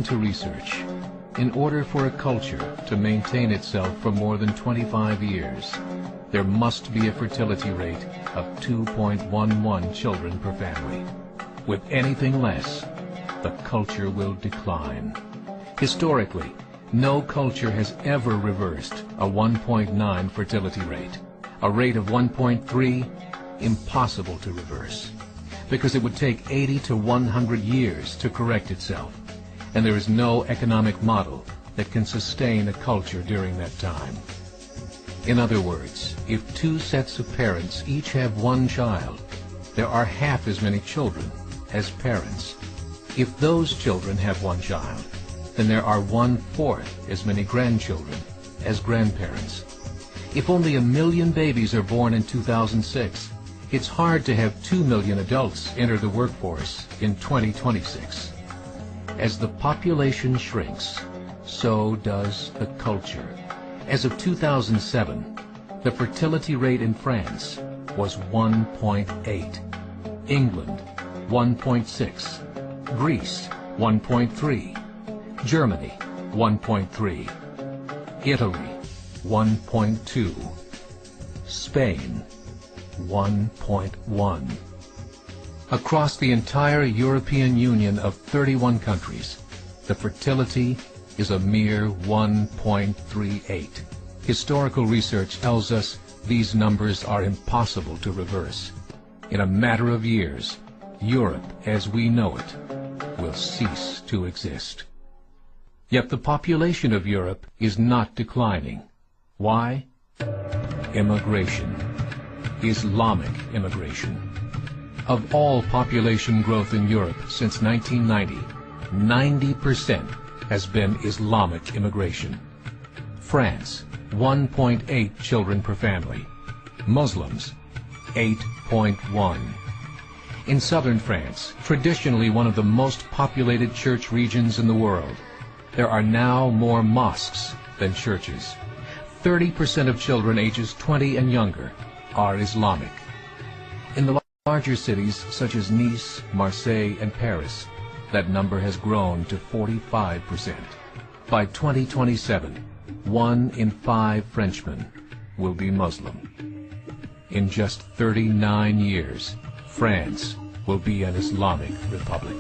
According to research, in order for a culture to maintain itself for more than 25 years, there must be a fertility rate of 2.11 children per family. With anything less, the culture will decline. Historically, no culture has ever reversed a 1.9 fertility rate. A rate of 1.3, impossible to reverse, because it would take 80 to 100 years to correct itself, and there is no economic model that can sustain a culture during that time. In other words, if two sets of parents each have one child, there are half as many children as parents. If those children have one child, then there are 1/4 as many grandchildren as grandparents. If only 1 million babies are born in 2006, it's hard to have 2 million adults enter the workforce in 2026. As the population shrinks, so does the culture. As of 2007, the fertility rate in France was 1.8, England 1.6, Greece 1.3, Germany 1.3, Italy 1.2, Spain 1.1. Across the entire European Union of 31 countries, the fertility is a mere 1.38. Historical research tells us these numbers are impossible to reverse. In a matter of years, Europe as we know it will cease to exist. Yet the population of Europe is not declining. Why? Immigration. Islamic immigration. Of all population growth in Europe since 1990, 90% has been Islamic immigration. France, 1.8 children per family. Muslims, 8.1. In southern France, traditionally one of the most populated church regions in the world, there are now more mosques than churches. 30% of children ages 20 and younger are Islamic. In the larger cities such as Nice, Marseille, and Paris, that number has grown to 45%. By 2027, 1 in 5 Frenchmen will be Muslim. In just 39 years, France will be an Islamic republic.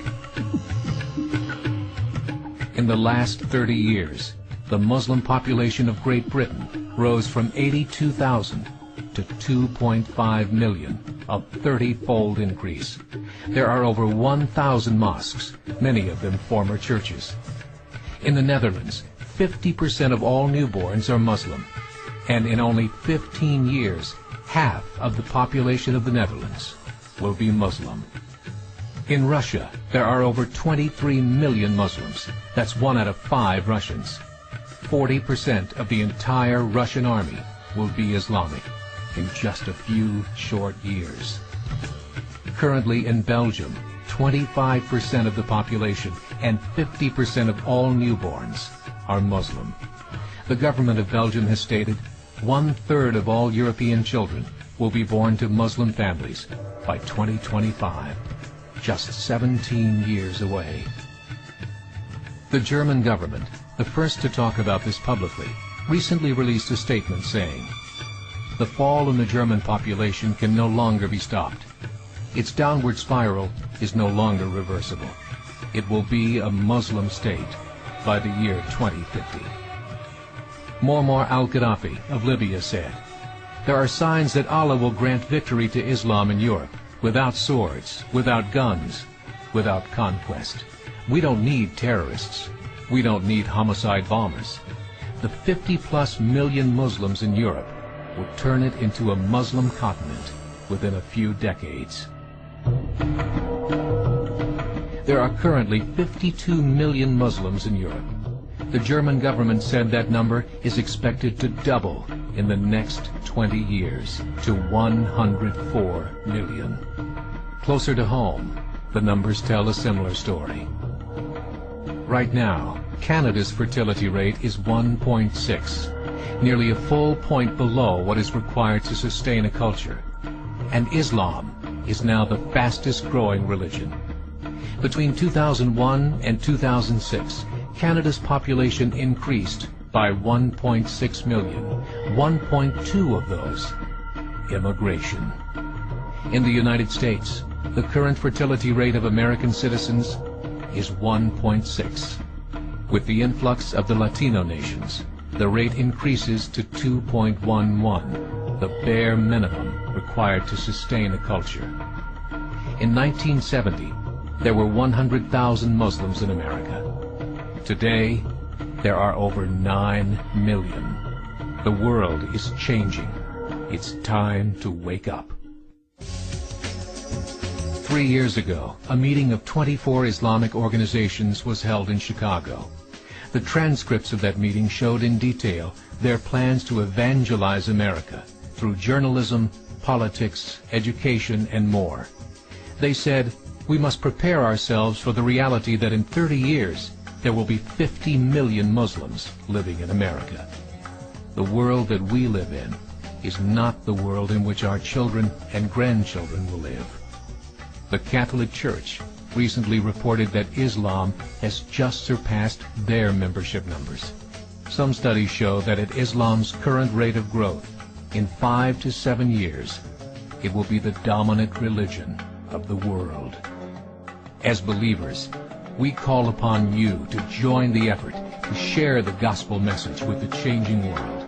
In the last 30 years, the Muslim population of Great Britain rose from 82,000 to 2.5 million, a 30-fold increase. There are over 1,000 mosques, many of them former churches. In the Netherlands, 50% of all newborns are Muslim, and in only 15 years, half of the population of the Netherlands will be Muslim. In Russia, there are over 23 million Muslims. That's 1 out of 5 Russians. 40% of the entire Russian army will be Islamic in just a few short years. Currently in Belgium, 25% of the population and 50% of all newborns are Muslim. The government of Belgium has stated 1/3 of all European children will be born to Muslim families by 2025, just 17 years away. The German government, the first to talk about this publicly, recently released a statement saying, "The fall in the German population can no longer be stopped. Its downward spiral is no longer reversible. It will be a Muslim state by the year 2050. Muammar al-Gaddafi of Libya said, "There are signs that Allah will grant victory to Islam in Europe, without swords, without guns, without conquest. We don't need terrorists. We don't need homicide bombers. The 50+ million Muslims in Europe will turn it into a Muslim continent within a few decades." There are currently 52 million Muslims in Europe. The German government said that number is expected to double in the next 20 years to 104 million. Closer to home, the numbers tell a similar story. Right now, Canada's fertility rate is 1.6, nearly a full point below what is required to sustain a culture. And Islam is now the fastest growing religion. Between 2001 and 2006, Canada's population increased by 1.6 million, 1.2 of those immigration. In the United States, the current fertility rate of American citizens is 1.6. With the influx of the Latino nations, the rate increases to 2.11, the bare minimum required to sustain a culture. In 1970, there were 100,000 Muslims in America. Today, there are over 9 million. The world is changing. It's time to wake up. 3 years ago, a meeting of 24 Islamic organizations was held in Chicago. The transcripts of that meeting showed in detail their plans to evangelize America through journalism, politics, education, and more. They said, we must prepare ourselves for the reality that in 30 years, there will be 50 million Muslims living in America. The world that we live in is not the world in which our children and grandchildren will live. The Catholic Church recently reported that Islam has just surpassed their membership numbers. Some studies show that at Islam's current rate of growth, in 5 to 7 years, it will be the dominant religion of the world. As believers, we call upon you to join the effort to share the gospel message with the changing world.